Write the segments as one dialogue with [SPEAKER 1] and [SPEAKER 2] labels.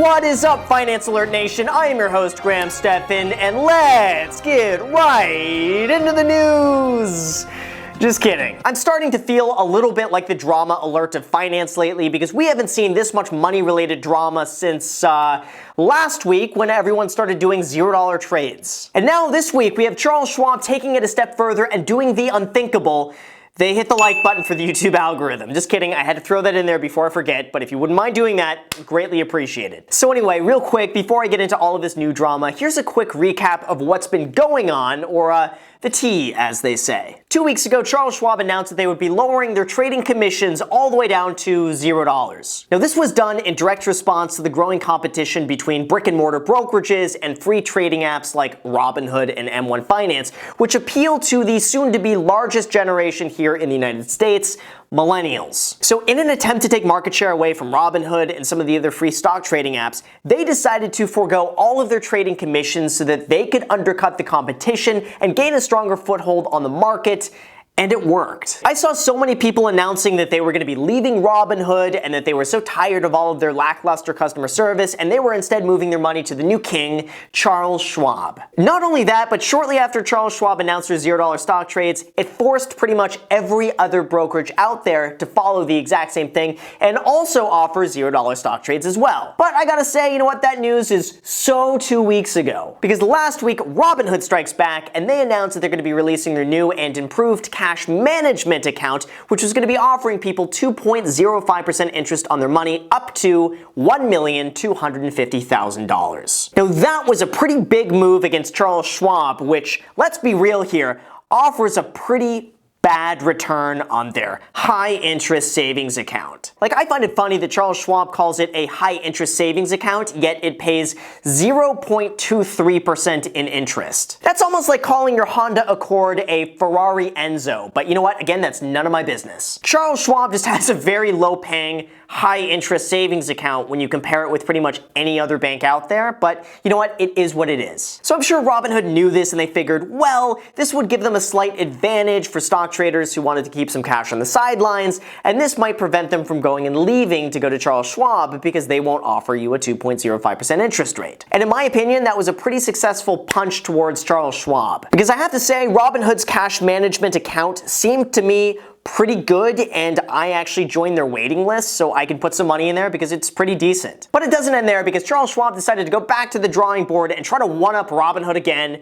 [SPEAKER 1] What is up, Finance Alert Nation? I am your host, Graham Stephan, and let's get right into the news. Just kidding. I'm starting to feel a little bit like the drama alert of finance lately because we haven't seen this much money-related drama since last week when everyone started doing $0 trades. And now this week we have Charles Schwab taking it a step further and doing the unthinkable. They hit the like button for the YouTube algorithm. Just kidding, I had to throw that in there before I forget, but if you wouldn't mind doing that, greatly appreciated. So anyway, real quick, before I get into all of this new drama, here's a quick recap of what's been going on, or the tea, as they say. 2 weeks ago, Charles Schwab announced that they would be lowering their trading commissions all the way down to $0. Now, this was done in direct response to the growing competition between brick-and-mortar brokerages and free trading apps like Robinhood and M1 Finance, which appeal to the soon-to-be largest generation here in the United States, millennials. So in an attempt to take market share away from Robinhood and some of the other free stock trading apps, they decided to forego all of their trading commissions so that they could undercut the competition and gain a stronger foothold on the market. And it worked. I saw so many people announcing that they were going to be leaving Robinhood and that they were so tired of all of their lackluster customer service, and they were instead moving their money to the new king, Charles Schwab. Not only that, but shortly after Charles Schwab announced their $0 stock trades, it forced pretty much every other brokerage out there to follow the exact same thing and also offer $0 stock trades as well. But I gotta say, you know what, that news is so 2 weeks ago. Because last week, Robinhood strikes back and they announced that they're going to be releasing their new and improved cash management account, which is going to be offering people 2.05% interest on their money up to $1,250,000. Now that was a pretty big move against Charles Schwab, which, let's be real here, offers a pretty bad return on their high-interest savings account. Like, I find it funny that Charles Schwab calls it a high-interest savings account, yet it pays 0.23% in interest. That's almost like calling your Honda Accord a Ferrari Enzo, but you know what? Again, that's none of my business. Charles Schwab just has a very low-paying, high-interest savings account when you compare it with pretty much any other bank out there, but you know what? It is what it is. So I'm sure Robinhood knew this and they figured, well, this would give them a slight advantage for stock traders who wanted to keep some cash on the sidelines, and this might prevent them from going and leaving to go to Charles Schwab because they won't offer you a 2.05% interest rate. And in my opinion, that was a pretty successful punch towards Charles Schwab. Because I have to say, Robinhood's cash management account seemed to me pretty good, and I actually joined their waiting list so I can put some money in there because it's pretty decent. But it doesn't end there because Charles Schwab decided to go back to the drawing board and try to one-up Robinhood again.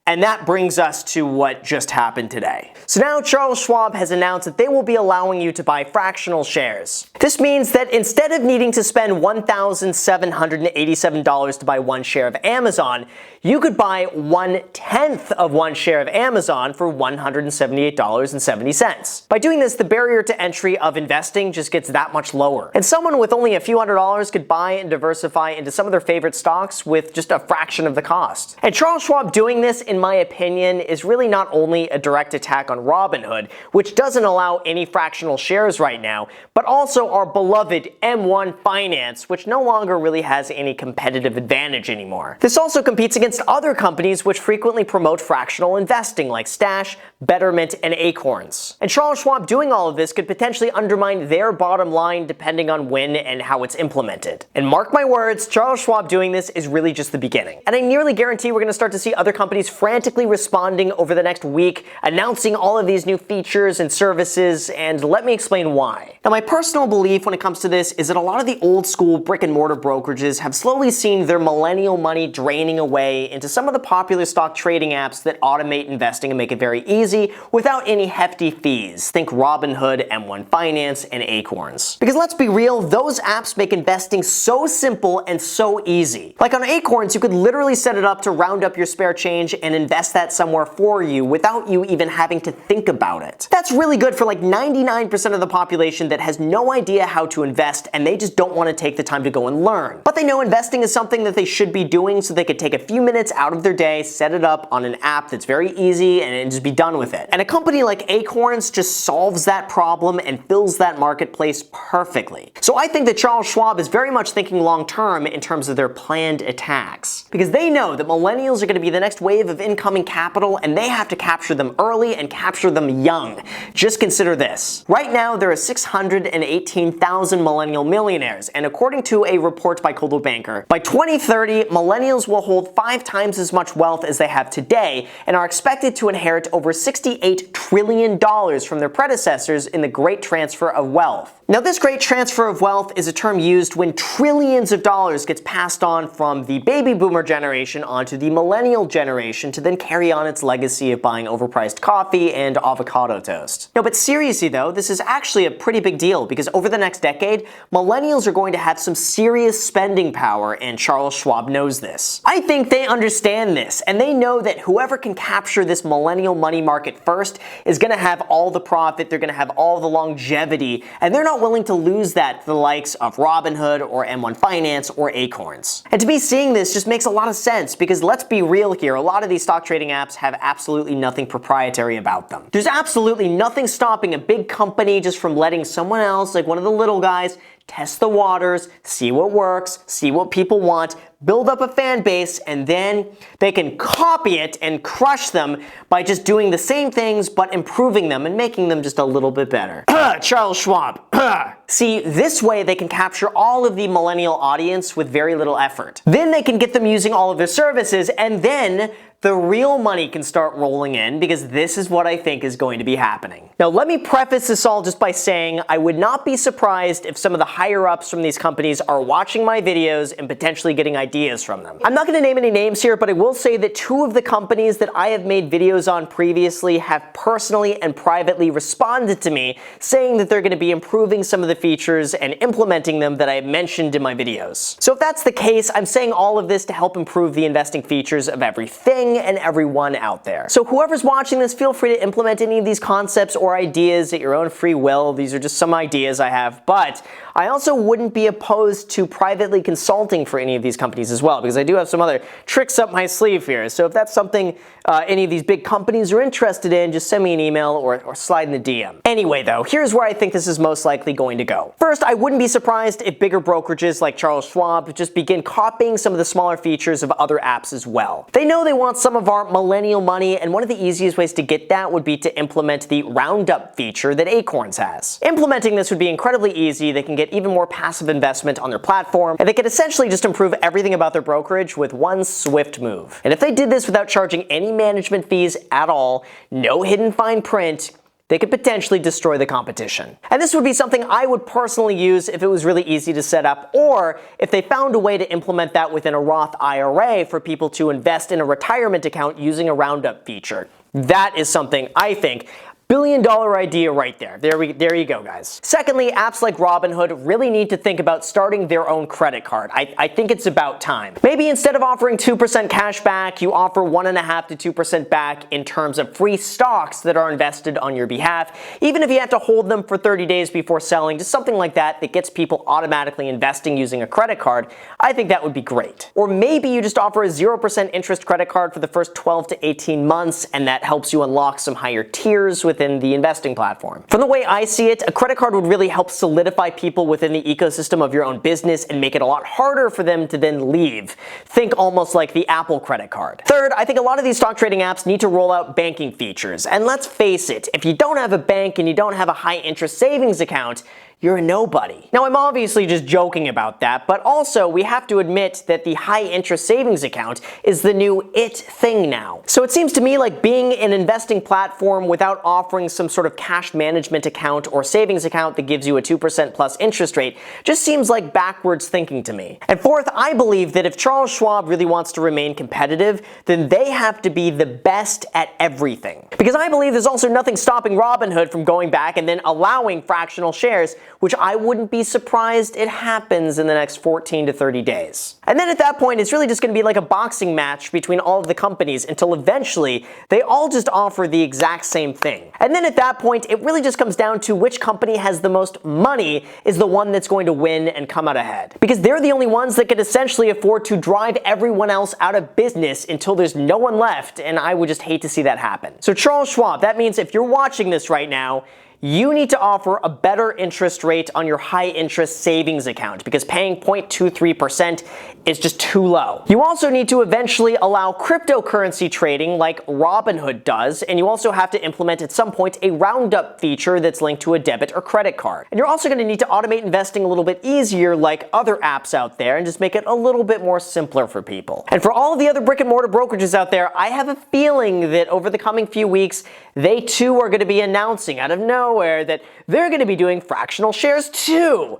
[SPEAKER 1] And that brings us to what just happened today. So now Charles Schwab has announced that they will be allowing you to buy fractional shares. This means that instead of needing to spend $1,787 to buy one share of Amazon, you could buy 1/10 of one share of Amazon for $178.70. By doing this, the barrier to entry of investing just gets that much lower. And someone with only a few $100s could buy and diversify into some of their favorite stocks with just a fraction of the cost. And Charles Schwab doing this, in my opinion, is really not only a direct attack on Robinhood, which doesn't allow any fractional shares right now, but also our beloved M1 Finance, which no longer really has any competitive advantage anymore. This also competes against other companies which frequently promote fractional investing like Stash, Betterment, and Acorns. And Charles Schwab doing all of this could potentially undermine their bottom line depending on when and how it's implemented. And mark my words, Charles Schwab doing this is really just the beginning. And I nearly guarantee we're going to start to see other companies frantically responding over the next week, announcing all of these new features and services, and let me explain why. Now, my personal belief when it comes to this is that a lot of the old school brick and mortar brokerages have slowly seen their millennial money draining away into some of the popular stock trading apps that automate investing and make it very easy without any hefty fees. Think Robinhood, M1 Finance, and Acorns. Because let's be real, those apps make investing so simple and so easy. Like on Acorns, you could literally set it up to round up your spare change and invest that somewhere for you without you even having to think about it. That's really good for like 99% of the population that has no idea how to invest and they just don't want to take the time to go and learn. But they know investing is something that they should be doing, so they could take a few minutes out of their day, set it up on an app that's very easy, and just be done with it. And a company like Acorns just solves that problem and fills that marketplace perfectly. So I think that Charles Schwab is very much thinking long term in terms of their planned attacks. Because they know that millennials are going to be the next wave of of incoming capital, and they have to capture them early and capture them young. Just consider this. Right now, there are 618,000 millennial millionaires, and according to a report by Caldwell Banker, by 2030, millennials will hold 5 times as much wealth as they have today and are expected to inherit over $68 trillion from their predecessors in the Great Transfer of Wealth. Now, this great transfer of wealth is a term used when trillions of dollars gets passed on from the baby boomer generation onto the millennial generation to then carry on its legacy of buying overpriced coffee and avocado toast. No, but seriously though, this is actually a pretty big deal because over the next decade, millennials are going to have some serious spending power, and Charles Schwab knows this. I think they understand this, and they know that whoever can capture this millennial money market first is going to have all the profit, they're going to have all the longevity, and they're not willing to lose that to the likes of Robinhood or M1 Finance or Acorns. And to be seeing this just makes a lot of sense because let's be real here, a lot of these stock trading apps have absolutely nothing proprietary about them. There's absolutely nothing stopping a big company just from letting someone else, like one of the little guys, test the waters, see what works, see what people want, build up a fan base, and then they can copy it and crush them by just doing the same things but improving them and making them just a little bit better. Charles Schwab. See, this way they can capture all of the millennial audience with very little effort. Then they can get them using all of their services, and then the real money can start rolling in because this is what I think is going to be happening. Now, let me preface this all just by saying I would not be surprised if some of the higher ups from these companies are watching my videos and potentially getting ideas from them. I'm not going to name any names here, but I will say that 2 of the companies that I have made videos on previously have personally and privately responded to me saying that they're going to be improving some of the features and implementing them that I have mentioned in my videos. So if that's the case, I'm saying all of this to help improve the investing features of everything and everyone out there. So whoever's watching this, feel free to implement any of these concepts or ideas at your own free will. These are just some ideas I have, but I also wouldn't be opposed to privately consulting for any of these companies as well, because I do have some other tricks up my sleeve here. So if that's something any of these big companies are interested in, just send me an email or slide in the DM. Anyway though, here's where I think this is most likely going to go. First, I wouldn't be surprised if bigger brokerages like Charles Schwab just begin copying some of the smaller features of other apps as well. They know they want some of our millennial money, and one of the easiest ways to get that would be to implement the roundup feature that Acorns has. Implementing this would be incredibly easy. They can get even more passive investment on their platform, and they could essentially just improve everything about their brokerage with one swift move. And if they did this without charging any management fees at all, no hidden fine print, they could potentially destroy the competition. And this would be something I would personally use if it was really easy to set up, or if they found a way to implement that within a Roth IRA for people to invest in a retirement account using a roundup feature. That is something I think billion-dollar idea right there. There you go, guys. Secondly, apps like Robinhood really need to think about starting their own credit card. I think it's about time. Maybe instead of offering 2% cash back, you offer 1.5% to 2% back in terms of free stocks that are invested on your behalf, even if you have to hold them for 30 days before selling, just something like that that gets people automatically investing using a credit card. I think that would be great. Or maybe you just offer a 0% interest credit card for the first 12 to 18 months, and that helps you unlock some higher tiers within the investing platform. From the way I see it, a credit card would really help solidify people within the ecosystem of your own business and make it a lot harder for them to then leave. Think almost like the Apple credit card. Third, I think a lot of these stock trading apps need to roll out banking features. And let's face it, if you don't have a bank and you don't have a high interest savings account, you're a nobody. Now, I'm obviously just joking about that, but also we have to admit that the high interest savings account is the new it thing now. So it seems to me like being an investing platform without offering some sort of cash management account or savings account that gives you a 2% plus interest rate just seems like backwards thinking to me. And fourth, I believe that if Charles Schwab really wants to remain competitive, then they have to be the best at everything. Because I believe there's also nothing stopping Robinhood from going back and then allowing fractional shares, which I wouldn't be surprised it happens in the next 14 to 30 days. And then at that point, it's really just going to be like a boxing match between all of the companies until eventually they all just offer the exact same thing. And then at that point, it really just comes down to which company has the most money is the one that's going to win and come out ahead. Because they're the only ones that can essentially afford to drive everyone else out of business until there's no one left, and I would just hate to see that happen. So Charles Schwab, that means if you're watching this right now, you need to offer a better interest rate on your high interest savings account because paying 0.23% is just too low. You also need to eventually allow cryptocurrency trading like Robinhood does, and you also have to implement at some point a roundup feature that's linked to a debit or credit card. And you're also going to need to automate investing a little bit easier like other apps out there and just make it a little bit more simpler for people. And for all of the other brick and mortar brokerages out there, I have a feeling that over the coming few weeks, they too are going to be announcing out of nowhere that they're going to be doing fractional shares too.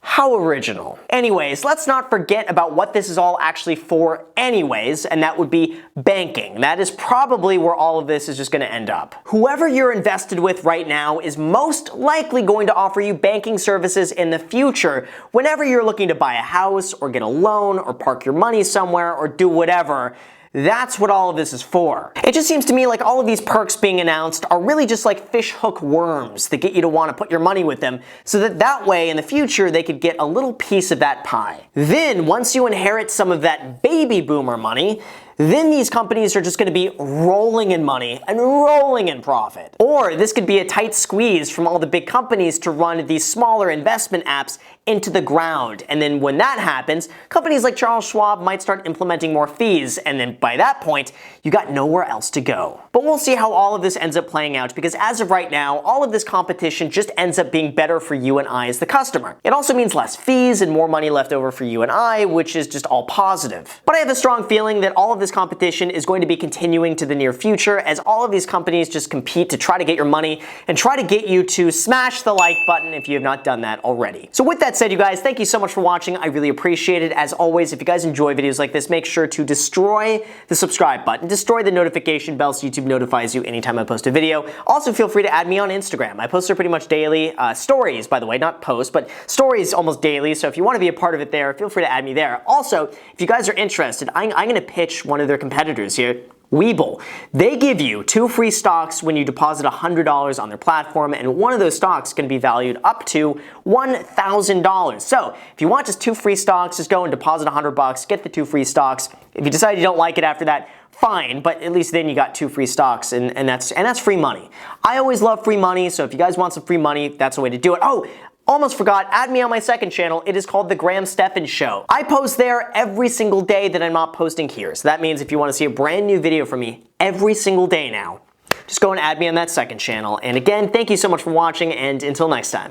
[SPEAKER 1] How original. Anyways, let's not forget about what this is all actually for anyways, and that would be banking. That is probably where all of this is just going to end up. Whoever you're invested with right now is most likely going to offer you banking services in the future whenever you're looking to buy a house or get a loan or park your money somewhere or do whatever. That's what all of this is for. It just seems to me like all of these perks being announced are really just like fish hook worms that get you to want to put your money with them so that way in the future they could get a little piece of that pie. Then once you inherit some of that baby boomer money, then these companies are just going to be rolling in money and rolling in profit. Or this could be a tight squeeze from all the big companies to run these smaller investment apps into the ground. And then when that happens, companies like Charles Schwab might start implementing more fees, and then by that point, you got nowhere else to go. But we'll see how all of this ends up playing out, because as of right now, all of this competition just ends up being better for you and I as the customer. It also means less fees and more money left over for you and I, which is just all positive. But I have a strong feeling that all of this competition is going to be continuing to the near future as all of these companies just compete to try to get your money and try to get you to smash the like button if you have not done that already. So with that said, you guys, thank you so much for watching. I really appreciate it. As always, if you guys enjoy videos like this, make sure to destroy the subscribe button, destroy the notification bell so YouTube notifies you anytime I post a video. Also, feel free to add me on Instagram. I post there pretty much daily. Stories, by the way, not posts, but stories almost daily. So if you want to be a part of it there, feel free to add me there. Also, if you guys are interested, I'm going to pitch one of their competitors here, Webull. They give you 2 free stocks when you deposit $100 on their platform, and one of those stocks can be valued up to $1,000. So if you want just 2 free stocks, just go and deposit $100, get the 2 free stocks. If you decide you don't like it after that, fine, but at least then you got 2 free stocks, and that's free money. I always love free money, so if you guys want some free money, that's the way to do it. Oh, almost forgot, add me on my second channel. It is called The Graham Stephan Show. I post there every single day that I'm not posting here. So that means if you want to see a brand new video from me every single day now, just go and add me on that second channel. And again, thank you so much for watching, and until next time.